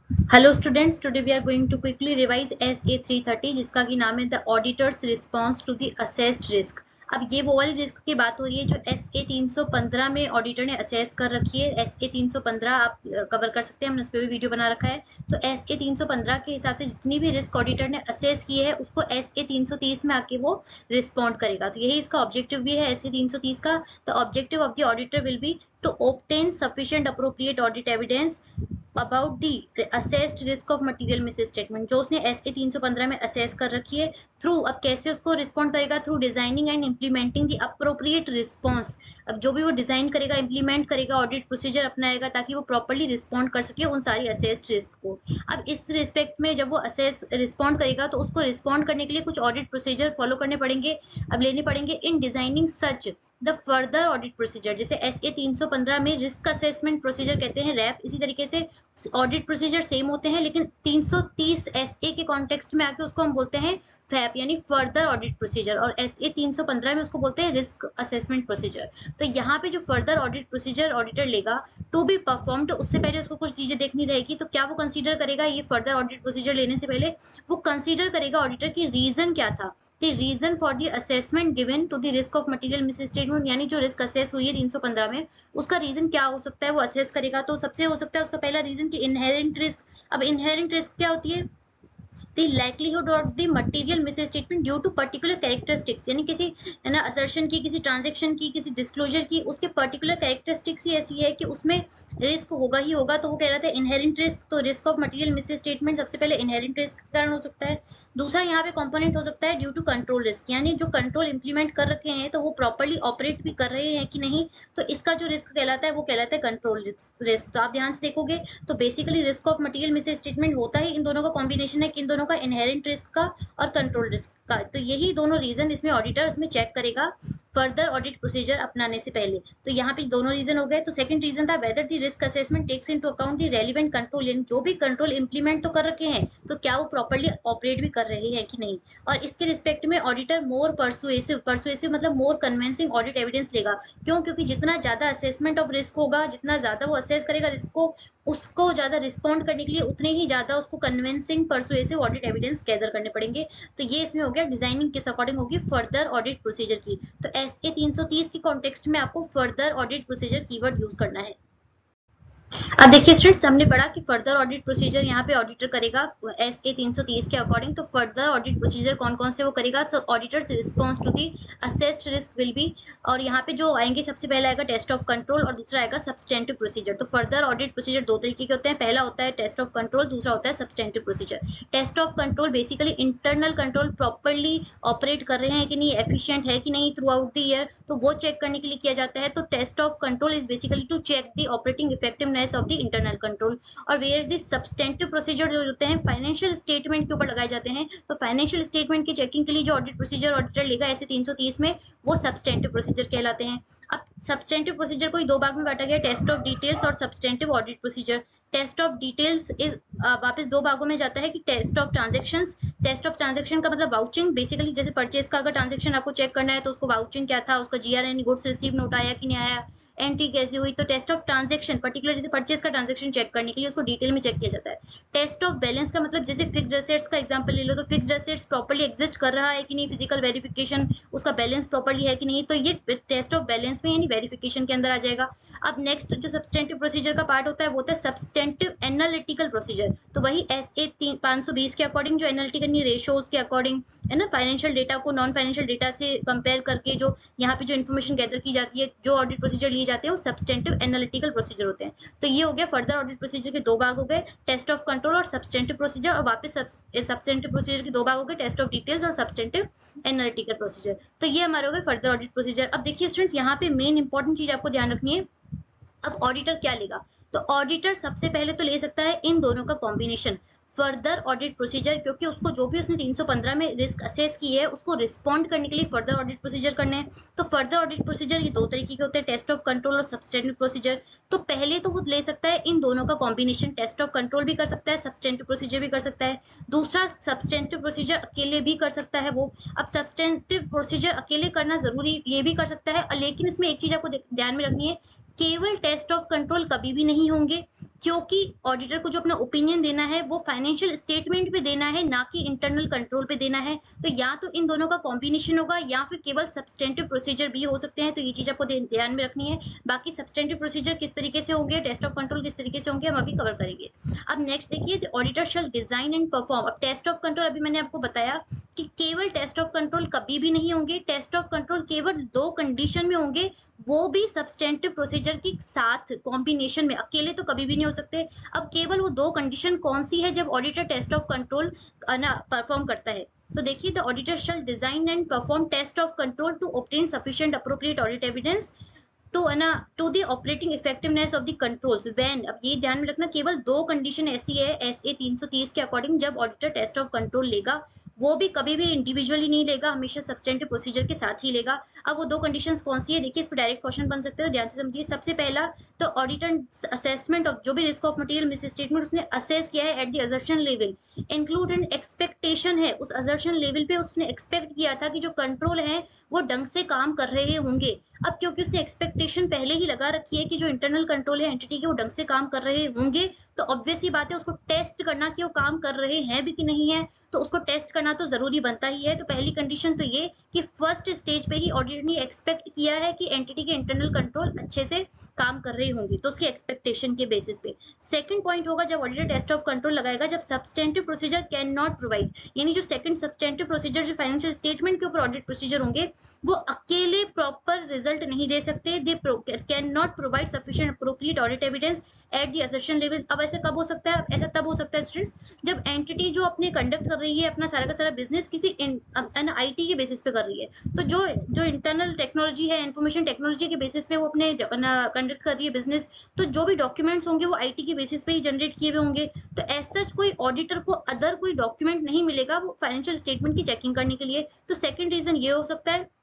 Hello students, today we are going to quickly revise SA 330 जिसका की नाम है the auditor's response to the assessed risk. अब ये वो वाली रिस्क की बात हो रही है जो SA 315 में ऑडिटर ने असेस कर रखी है। SA 315 आप कवर कर सकते हैं, हमने उस पर भी वीडियो बना रखा है। तो SA 315 के हिसाब से जितनी भी रिस्क ऑडिटर ने असेस की है उसको SA 330 में आके वो रिस्पॉन्ड करेगा। तो यही इसका ऑब्जेक्टिव भी है SA 330 का। The objective of the auditor will be to obtain sufficient appropriate audit evidence about the assessed risk of material misstatement जो उसने SA 315 में असेस कर रखी है। थ्रू अब कैसे उसको रिस्पॉन्ड करेगा? Through designing and implementing the appropriate response. अब जो भी वो डिजाइन करेगा, इम्प्लीमेंट करेगा, ऑडिट प्रोसीजर अपनाएगा ताकि वो प्रॉपर्ली रिस्पॉन्ड कर सके उन सारी असेस्ड रिस्क को। अब इस रिस्पेक्ट में जब वो असेस रिस्पॉन्ड करेगा तो उसको रिस्पॉन्ड करने के लिए कुछ ऑडिट प्रोसीजर फॉलो करने पड़ेंगे, अब लेने पड़ेंगे in designing such the further audit procedure. जैसे SA 315 में रिस्क असेसमेंट प्रोसीजर कहते हैं रैप, इसी तरीके से ऑडिट प्रोसीजर सेम होते हैं, लेकिन 330 SA के कॉन्टेक्स्ट में आके उसको हम बोलते हैं फैप यानी फर्दर ऑडिट प्रोसीजर, और SA 315 में उसको बोलते हैं रिस्क असेसमेंट प्रोसीजर। तो यहाँ पे जो फर्दर ऑडिट प्रोसीजर ऑडिटर लेगा टू बी परफॉर्म्ड, उससे पहले उसको कुछ चीजें देखनी रहेगी। तो क्या वो कंसीडर करेगा? ये फर्दर ऑडिट प्रोसीजर लेने से पहले वो कंसीडर करेगा ऑडिटर की रीजन क्या था, the reason for the assessment given to the risk of material misstatement, यानी जो रिस्क असेस हुई है 315 में उसका रीजन क्या हो सकता है वो असेस करेगा। तो सबसे हो सकता है उसका पहला रीजन कि इनहेरेंट रिस्क। अब इनहेरेंट रिस्क क्या होती है? the likelihood of the material misstatement due to particular characteristics, यानी किसी है ना असर्शन की, किसी ट्रांजेक्शन की, किसी डिस्क्लोजर की, उसके पर्टिकुलर कैरेक्टरिस्टिक्स ही ऐसी है कि उसमें रिस्क होगा ही होगा, तो वो कहलाता है इनहेरेंट रिस्क। तो रिस्क ऑफ मटेरियल मिसस्टेटमेंट सबसे पहले इनहेरेंट रिस्क के कारण हो सकता है। दूसरा यहाँ पे कंपोनेंट हो सकता है ड्यू टू कंट्रोल रिस्क, यानी जो कंट्रोल इंप्लीमेंट कर रखे हैं तो वो प्रॉपर्ली ऑपरेट भी कर रहे हैं कि नहीं, तो इसका जो रिस्क कहलाता है वो कहलाता है कंट्रोल रिस्क। तो आप ध्यान से देखोगे तो basically risk of material misstatement होता ही इन दोनों का कॉम्बिनेशन है, किन दोनों का? इनहेरेंट रिस्क का और कंट्रोल रिस्क का। तो यही दोनों रीजन इसमें ऑडिटर इसमें चेक करेगा फर्दर ऑडिट प्रोसीजर अपनाने से पहले। तो यहाँ पे दोनों रीजन हो गए। तो सेकंड रीजन था whether the risk assessment takes into account the relevant control, यानी जो भी कंट्रोल इंप्लीमेंट तो कर रखे हैं तो क्या वो प्रॉपर्ली ऑपरेट भी कर रहे हैं कि नहीं। और इसके रिस्पेक्ट में ऑडिटर मोर परसुएसिव मतलब मोर कन्विंसिंग ऑडिट एविडेंस लेगा। क्यों? क्योंकि जितना ज्यादा असेसमेंट ऑफ रिस्क होगा, जितना ज्यादा वो असेस करेगा रिस्क को, उसको ज्यादा रिस्पॉन्ड करने के लिए उतने ही ज्यादा उसको convincing persuasive audit evidence gather करने पड़ेंगे। तो ये इसमें हो गया डिजाइनिंग किस अकॉर्डिंग होगी? फर्दर ऑडिट प्रोसीजर की। तो SA 330 की कॉन्टेक्स्ट में आपको further audit procedure keyword use करना है। अब देखिए स्टूडेंट्स, हमने पढ़ा कि फर्दर ऑडिट प्रोसीजर यहाँ पे ऑडिटर करेगा SA 330 के अकॉर्डिंग। तो फर्दर ऑडिट प्रोसीजर कौन कौन से वो करेगा? So auditors response to the assessed risk will be, और यहाँ पे जो आएंगे सबसे पहला आएगा टेस्ट ऑफ कंट्रोल और दूसरा आएगा सब्सटेंटिव प्रोसीजर। तो फर्दर ऑडिट प्रोसीजर दो तरीके के होते हैं, पहला होता है टेस्ट ऑफ कंट्रोल, दूसरा होता है substantive procedure. Test of control basically internal control properly operate कर रहे हैं कि नहीं, एफिशिएंट है कि नहीं थ्रू आउट द ईयर, तो वो चेक करने के लिए किया जाता है। तो test of control is basically to check the operating effectiveness of the internal control. और वेयर द सब्सटेंटिव प्रोसीजर जो होते हैं फाइनेंशियल स्टेटमेंट के ऊपर लगाए जाते हैं। तो फाइनेंशियल स्टेटमेंट की चेकिंग के लिए जो ऑडिट प्रोसीजर ऑडिटर लेगा ऐसे 330 में, वो सब्सटेंटिव प्रोसीजर कहलाते हैं। अब सब्सटेंटिव प्रोसीजर को दो भाग में बांटा गया, टेस्ट ऑफ डिटेल्स और substantive audit procedure. Test of details is वापस दो भागों में जाता है कि test of transactions. Test of transaction का मतलब वाउचिंग, बेसिकली जैसे परचेज का अगर ट्रांजेक्शन आपको चेक करना है तो उसको वाउचिंग क्या था, उसका GR यानी गुड्स रिसीव नोट आया कि नहीं आया, एंट्री कैसी हुई। तो टेस्ट ऑफ ट्रांजेक्शन पर्टिकुलर जैसे परचेज का ट्रांजेक्शन चेक करने के लिए उसको डिटेल में चेक किया जाता है। टेस्ट ऑफ बैलेंस का मतलब जैसे फिक्स्ड एसेट्स का एग्जांपल ले लो, तो फिक्स्ड एसेट्स प्रॉपर्ली एग्जिस्ट कर रहा है कि नहीं, फिजिकल वेरिफिकेशन, उसका बैलेंस प्रॉपर्ली है कि नहीं, तो ये टेस्ट ऑफ बैलेंस में यानी वेरिफिकेशन के अंदर आ जाएगा। अब नेक्स्ट जो सब्सटेंटिव प्रोसीजर का पार्ट होता है वो होता है सब्सटेंटिव एनालिटिकल प्रोसीजर। तो वही SA 520 के अकॉर्डिंग जो एनालिटिकल रेशियोज के अकॉर्डिंग है ना, फाइनेंशियल डेटा को नॉन फाइनेंशियल डेटा से कंपेयर करके जो यहाँ पे जो इन्फॉर्मेशन गैदर की जाती है, जो ऑडिट प्रोसीजर लिए जाते हैं वो सब्सटेंटिव एनालिटिकल प्रोसीजर होते हैं। तो ये हो गया फर्दर ऑडिट प्रोसीजर के दो भाग हो गए, टेस्ट ऑफ कंट्रोल और सब्सटेंटिव प्रोसीजर, और वापस सब्सटेंटिव प्रोसीजर के दो भाग हो गए, टेस्ट ऑफ डिटेल्स और सब्सटेंटिव एनालिटिकल प्रोसीजर। तो ये हमारे हो गए फर्दर ऑडिट प्रोसीजर। अब देखिए स्टूडेंट्स, यहाँ पे मेन इंपॉर्टेंट चीज आपको ध्यान रखनी है। अब ऑडिटर क्या लेगा? तो ऑडिटर सबसे पहले तो ले सकता है इन दोनों का कॉम्बिनेशन, फर्दर ऑडिट प्रोसीजर, क्योंकि उसको जो भी उसने 315 में रिस्क असेस की है उसको रिस्पॉन्ड करने के लिए फर्दर ऑडिट प्रोसीजर करने हैं। तो फर्दर ऑडिट प्रोसीजर ये दो तरीके के होते हैं, टेस्ट ऑफ कंट्रोल और सब्सटेंटिव प्रोसीजर। तो पहले तो वो ले सकता है इन दोनों का कॉम्बिनेशन, टेस्ट ऑफ कंट्रोल भी कर सकता है, सब्सटेंटिव प्रोसीजर भी कर सकता है। दूसरा सब्सटेंटिव प्रोसीजर अकेले भी कर सकता है वो। अब सब्सटेंटिव प्रोसीजर अकेले करना जरूरी ये भी कर सकता है, लेकिन इसमें एक चीज आपको ध्यान में रखनी है, केवल टेस्ट ऑफ कंट्रोल कभी भी नहीं होंगे, क्योंकि ऑडिटर को जो अपना ओपिनियन देना है वो फाइनेंशियल स्टेटमेंट पे देना है, ना कि इंटरनल कंट्रोल पे देना है। तो या तो इन दोनों का कॉम्बिनेशन होगा या फिर केवल सब्सटेंटिव प्रोसीजर भी हो सकते हैं। तो ये चीज आपको ध्यान में रखनी है। बाकी सब्सटेंटिव प्रोसीजर किस तरीके से होंगे, टेस्ट ऑफ कंट्रोल किस तरीके से होंगे, हम अभी कवर करेंगे। अब नेक्स्ट देखिए, auditor shall design and perform. अब टेस्ट ऑफ कंट्रोल अभी मैंने आपको बताया कि केवल टेस्ट ऑफ कंट्रोल कभी भी नहीं होंगे। टेस्ट ऑफ कंट्रोल केवल दो कंडीशन में होंगे, वो भी सब्सटेंटिव प्रोसीजर के साथ कॉम्बिनेशन में, अकेले तो कभी भी नहीं हो सकते। अब केवल वो दो कंडीशन कौन सी है जब auditor test of control perform करता है। तो देखिए, the auditor shall design and perform test of control to obtain sufficient appropriate audit evidence to the operating effectiveness of the controls when. अब ये ध्यान में रखना, केवल दो कंडीशन ऐसी है एसए 330 के अकॉर्डिंग जब ऑडिटर टेस्ट ऑफ कंट्रोल लेगा, वो भी कभी भी इंडिविजुअली नहीं लेगा, हमेशा सब्सटेंटिव प्रोसीजर के साथ ही लेगा। अब वो दो कंडीशंस कौन सी है, देखिए इस पर डायरेक्ट क्वेश्चन बन सकते हैं, तो ध्यान से समझिए। सबसे पहला तो ऑडिटर असेसमेंट ऑफ जो भी risk of material miss statement उसने असेस किया है at the assertion level include and expectation है, उस असर्शन लेवल पे उसने एक्सपेक्ट किया था कि जो कंट्रोल है वो ढंग से काम कर रहे होंगे। अब क्योंकि उसने एक्सपेक्टेशन पहले ही लगा रखी है कि जो इंटरनल कंट्रोल है एंटिटी के वो ढंग से काम कर रहे होंगे, तो ऑब्वियस ही बात है उसको टेस्ट करना कि वो काम कर रहे हैं भी कि नहीं है, तो उसको टेस्ट करना तो जरूरी बनता ही है। तो पहली कंडीशन तो ये कि फर्स्ट स्टेज पे ही ऑडिटर ने एक्सपेक्ट किया है कि एंटिटी के इंटरनल कंट्रोल अच्छे से काम कर रहे होंगे, तो उसकी एक्सपेक्टेशन के बेसिस पे। सेकंड पॉइंट होगा जब ऑडिटर टेस्ट ऑफ कंट्रोल लगाएगा जब substantive procedure can not provide, यानी जो सेकंड सब्सटेंटिव प्रोसीजर जो फाइनेंशियल स्टेटमेंट के ऊपर ऑडिट प्रोसीजर होंगे वो अकेले प्रॉपर रिजल्ट नहीं दे सकते, they can not provide sufficient appropriate audit evidence at the assertion level. अब ऐसा कब हो सकता है, ऐसा तब हो सकता है स्टूडेंट्स जब एंटिटी जो अपने कंडक्ट कर रही है अपना सारा का सारा बिजनेस किसी आईटी के बेसिस पे कर रही है, तो जो इंटरनल टेक्नोलॉजी है, इंफॉर्मेशन टेक्नोलॉजी के बेसिस पे वो अपने कंडक्ट कर रही है बिजनेस, तो जो भी डॉक्यूमेंट्स होंगे वो आईटी के बेसिस पे ही जनरेट किए हुए होंगे। तो ऐसा कोई ऑडिटर को अदर कोई डॉक्यूमेंट नहीं मिलेगा वो फाइनेंशियल स्टेटमेंट की चेकिंग करने के लिए। तो सेकंड रीजन ये हो सकता है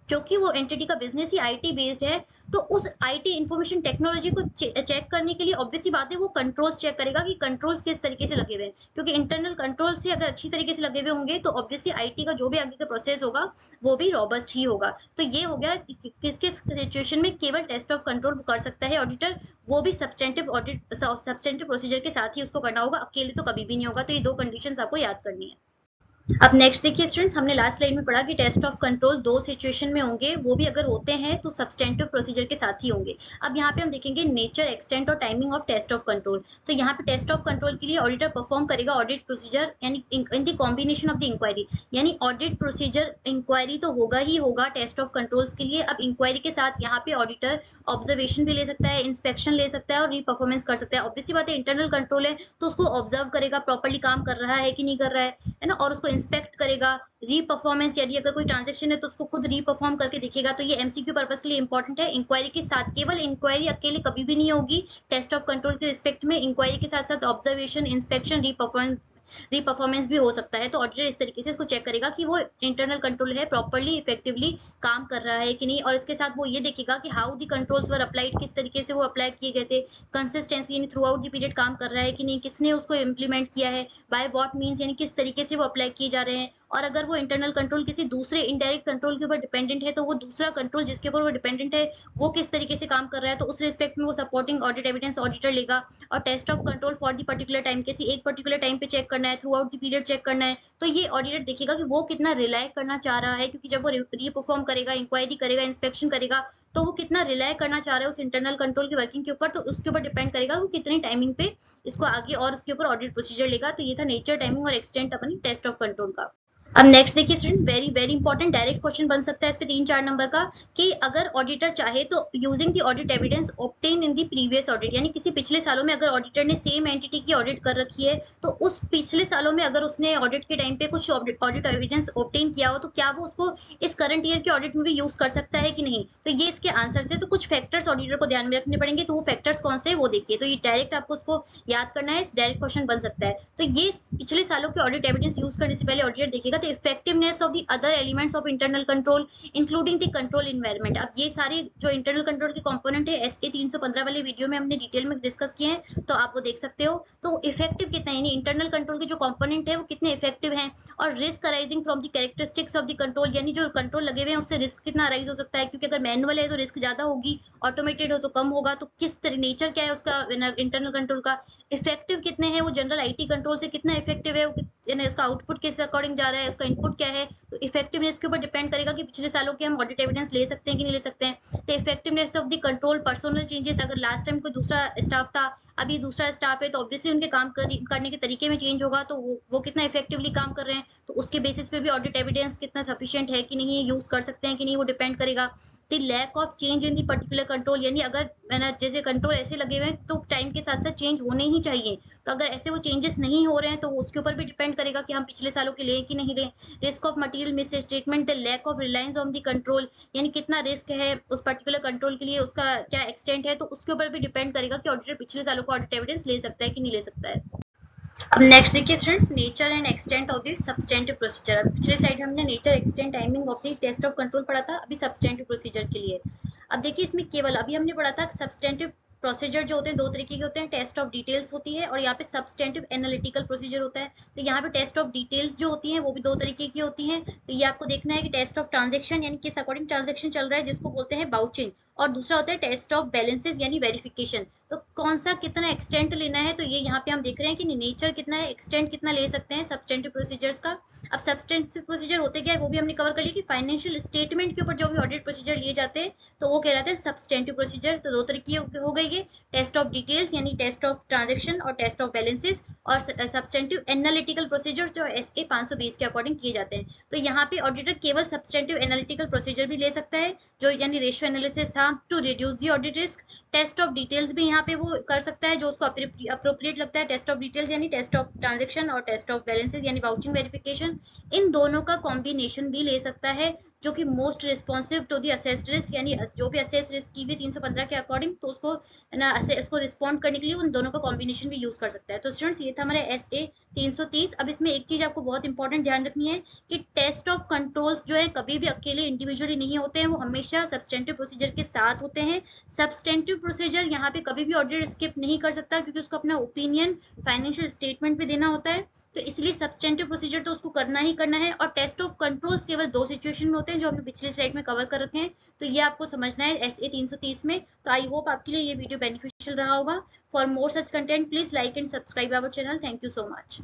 क्योंकि वो एंटिटी का बिजनेस ही आईटी बेस्ड है, तो उस आईटी इंफॉर्मेशन टेक्नोलॉजी को चेक करने के लिए ऑब्वियसली बात है वो कंट्रोल्स चेक करेगा कि कंट्रोल्स किस तरीके से लगे हुए हैं, क्योंकि इंटरनल कंट्रोल से अगर अच्छी तरीके से लगे हुए होंगे तो ऑब्वियसली आईटी का जो भी आगे का प्रोसेस होगा वो भी रॉबस्ट ही होगा। तो ये हो गया किस किस सिचुएशन में केवल टेस्ट ऑफ कंट्रोल कर सकता है ऑडिटर, वो भी सब्सटेंटिव ऑडिट सब्सटेंटिव प्रोसीजर के साथ ही उसको करना होगा, अकेले तो कभी भी नहीं होगा। तो ये दो कंडीशंस आपको याद करनी है। अब नेक्स्ट देखिए स्टूडेंट्स, हमने लास्ट स्लाइड में पढ़ा कि टेस्ट ऑफ कंट्रोल दो सिचुएशन में होंगे, वो भी अगर होते हैं तो सब्सटेंटिव प्रोसीजर के साथ ही होंगे। अब यहाँ पे हम देखेंगे नेचर, एक्सटेंट और timing of test of control. तो यहाँ पे टेस्ट ऑफ कंट्रोल के लिए ऑडिटर परफॉर्म करेगा ऑडिट प्रोसीजर यानी in the combination of the inquiry, यानी ऑडिट प्रोसीजर इंक्वायरी तो होगा ही होगा टेस्ट ऑफ कंट्रोल्स के लिए। अब इंक्वायरी के साथ यहाँ पे ऑडिटर ऑब्जर्वेशन भी ले सकता है, इंस्पेक्शन ले सकता है और रीपरफॉर्मेंस कर सकता है। ऑब्वियसली बात है इंटरनल कंट्रोल है तो उसको ऑब्जर्व करेगा प्रॉपर्ली काम कर रहा है कि नहीं कर रहा है ना, और उसको इंस्पेक्ट करेगा। रीपरफॉर्मेंस यदि अगर कोई ट्रांजैक्शन है तो उसको खुद रीपरफॉर्म करके दिखेगा। तो ये एमसीक्यू पर्पस के लिए इंपॉर्टेंट है। इंक्वायरी के साथ, केवल इंक्वायरी अकेले कभी भी नहीं होगी टेस्ट ऑफ कंट्रोल के रिस्पेक्ट में, इंक्वायरी के साथ साथ ऑब्जर्वेशन, इंस्पेक्शन, रीपरफॉर्मेंस भी हो सकता है। तो ऑडिटर इस तरीके से इसको चेक करेगा कि वो इंटरनल कंट्रोल है प्रॉपर्ली इफेक्टिवली काम कर रहा है कि नहीं, और इसके साथ वो ये देखेगा कि how the controls were applied, किस तरीके से वो अप्लाई किए गए थे, कंसिस्टेंसी यानी थ्रू आउट द पीरियड काम कर रहा है कि नहीं, किसने उसको इम्प्लीमेंट किया है, बाय व्हाट मींस यानी किस तरीके से वो अप्लाई किए जा रहे हैं। और अगर वो इंटरनल कंट्रोल किसी दूसरे इनडायरेक्ट कंट्रोल के ऊपर डिपेंडेंट है तो वो दूसरा कंट्रोल जिसके ऊपर वो डिपेंडेंट है वो किस तरीके से काम कर रहा है, तो उस रिस्पेक्ट में वो सपोर्टिंग ऑडिट एविडेंस ऑडिटर लेगा। और test of control for the particular time, किसी एक पर्टिकुलर टाइम पे चेक करना है, throughout the period check करना है, तो ये ऑडिटर देखेगा कि वो कितना रिलाय करना चाह रहा है, क्योंकि जब वो रीपरफॉर्म करेगा, इंक्वायरी करेगा, इंस्पेक्शन करेगा, तो वो कितना रिलाय करना चाह रहा है उस इंटरनल कंट्रोल की वर्किंग के ऊपर, तो उसके ऊपर डिपेंड करेगा वो कितनी टाइमिंग पे इसको आगे और उसके ऊपर ऑडिट प्रोसीजर लेगा। तो ये था नेचर, टाइमिंग और एक्सटेंट अपनी टेस्ट ऑफ कंट्रोल का। अब नेक्स्ट देखिए student, very very important direct question बन सकता है इस पे 3-4 नंबर का, कि अगर ऑडिटर चाहे तो using the audit evidence obtain in the previous audit, यानी किसी पिछले सालों में अगर ऑडिटर ने सेम एंटिटी की ऑडिट कर रखी है तो उस पिछले सालों में अगर उसने ऑडिट के टाइम पे कुछ ऑडिट एविडेंस ऑब्टेन किया हो तो क्या वो उसको इस करंट ईयर के ऑडिट में भी यूज कर सकता है कि नहीं। तो ये इसके आंसर से, तो कुछ फैक्टर्स ऑडिटर को ध्यान में रखने पड़ेंगे, तो वो फैक्टर्स कौन से वो देखिए। तो ये डायरेक्ट आपको उसको याद करना है, डायरेक्ट क्वेश्चन बन सकता है। तो ये पिछले सालों के ऑडिट एविडेंस यूज करने से पहले ऑडिटर देखेगा तो effectiveness of the other elements of internal control including the control environment. अब ये सारे जो इंटरनल कंट्रोल के कंपोनेंट है एसए 315 वाले वीडियो में हमने डिटेल में डिस्कस किए हैं, तो आप वो देख सकते हो। तो इफेक्टिव कितना है, यानी इंटरनल कंट्रोल के जो कंपोनेंट है वो कितने इफेक्टिव हैं, और risk arising from the characteristics of the control, यानी जो कंट्रोल लगे हुए हैं उससे रिस्क कितना अराइज हो सकता है, क्योंकि अगर मैनुअल है तो रिस्क ज्यादा होगी, ऑटोमेटेड हो तो कम होगा। तो किस नेचर क्या है उसका इंटरनल कंट्रोल का, इफेक्टिव कितने हैं, वो जनरल आईटी कंट्रोल से कितना इफेक्टिव है, उसका आउटपुट किस अकॉर्डिंग जा रहा है, उसका इनपुट क्या है। तो इफेक्टिवनेस के ऊपर डिपेंड करेगा कि पिछले सालों के हम ऑडिट एविडेंस ले सकते हैं कि नहीं ले सकते हैं। तो effectiveness of the control personal changes, अगर लास्ट टाइम कोई दूसरा स्टाफ था अभी दूसरा स्टाफ है तो ऑब्वियसली उनके काम करने के तरीके में चेंज होगा, तो वो कितना इफेक्टिवली काम कर रहे हैं, तो उसके बेसिस पे भी ऑडिट एविडेंस कितना सफिशिएंट है कि नहीं, यूज कर सकते हैं कि नहीं, वो डिपेंड करेगा। The lack of change in the particular control, यानी अगर जैसे कंट्रोल ऐसे लगे हुए हैं तो टाइम के साथ साथ चेंज होने ही चाहिए, तो अगर ऐसे वो चेंजेस नहीं हो रहे हैं तो उसके ऊपर भी डिपेंड करेगा कि हम पिछले सालों के लें कि नहीं लें। Risk of material misstatement, the lack of reliance on the control, यानी कितना रिस्क है उस पर्टिकुलर कंट्रोल के लिए, उसका क्या एक्सटेंट है, तो उसके ऊपर भी डिपेंड करेगा कि ऑडिटर पिछले सालों को ऑडिट एविडेंस ले सकता है कि नहीं ले सकता है। अब नेक्स्ट देखिए students, nature and extent of the substantive procedure. पिछले साइड हमने nature extent timing of the test of control पढ़ा था, अभी सब्सटेंटिव प्रोसीजर के लिए। अब देखिए इसमें केवल अभी हमने पढ़ा था सब्सटेंटिव प्रोसीजर जो होते हैं दो तरीके के होते हैं, टेस्ट ऑफ डिटेल्स होती है और यहाँ पे सब्सटेंटिव एनालिटिकल प्रोसीजर होता है। तो यहाँ पे टेस्ट ऑफ डिटेल्स जो होती हैं वो भी दो तरीके की होती हैं। तो ये आपको देखना है कि टेस्ट ऑफ ट्रांजेक्शन यानी किस अकॉर्डिंग ट्रांजेक्शन चल रहा है जिसको बोलते हैं बाउचिंग, और दूसरा होता है टेस्ट ऑफ बैलेंसेस यानी वेरिफिकेशन। तो कौन सा कितना एक्सटेंट लेना है, तो ये यहाँ पे हम देख रहे हैं कि नेचर कितना है, एक्सटेंट कितना ले सकते हैं सब्सटेंटिव प्रोसीजर्स का। अब सब्सटेंटिव प्रोसीजर होते क्या है वो भी हमने कवर कर लिया कि फाइनेंशियल स्टेटमेंट के ऊपर जो भी ऑडिट प्रोसीजर लिए जाते हैं तो वो कहलाते हैं सब्सटेंटिव प्रोसीजर। तो दो तरीके हो गई है, टेस्ट ऑफ डिटेल्स यानी टेस्ट ऑफ ट्रांजेक्शन और टेस्ट ऑफ बैलेंसेस, और सब्सटेंटिव एनालिटिकल प्रोसीजर जो एसए 520 के अकॉर्डिंग किए जाते हैं। तो यहाँ पे ऑडिटर केवल सब्सटेंटिव एनालिटिकल प्रोसीजर भी ले सकता है जो यानी रेशियो एनालिसिस था to reduce the audit risk. Test of details भी यहाँ पे वो कर सकता है जो उसको अप्रोप्रिएट लगता है, टेस्ट ऑफ डिटेल्स यानी टेस्ट ऑफ ट्रांजेक्शन और टेस्ट ऑफ बैलेंसेस यानी वाउचिंग वेरिफिकेशन, इन दोनों का कॉम्बिनेशन भी ले सकता है जो कि most responsive to the assessed risk, यानी जो भी असेस रिस्क की हुई 315 के अकॉर्डिंग तो उसको ना उसको रिस्पॉन्ड करने के लिए उन दोनों का कॉम्बिनेशन भी यूज कर सकता है। तो स्टूडेंट्स ये था हमारे एसए 330। अब इसमें एक चीज आपको बहुत इंपॉर्टेंट ध्यान रखनी है कि टेस्ट ऑफ कंट्रोल्स जो है कभी भी अकेले इंडिविजुअली नहीं होते हैं, वो हमेशा सब्सटेंटिव प्रोसीजर के साथ होते हैं। सब्सटेंटिव प्रोसीजर यहाँ पे कभी भी ऑडिटर स्किप नहीं कर सकता क्योंकि उसको अपना ओपिनियन फाइनेंशियल स्टेटमेंट पे देना होता है, तो इसलिए सब्सटेंटिव प्रोसीजर तो उसको करना ही करना है। और टेस्ट ऑफ कंट्रोल्स केवल दो सिचुएशन में होते हैं जो हमने पिछले स्लाइड में कवर कर रखे हैं, तो ये आपको समझना है एसए 330 में। तो आई होप आपके लिए ये वीडियो बेनिफिशियल रहा होगा। For more such content please like and subscribe our channel. Thank you so much.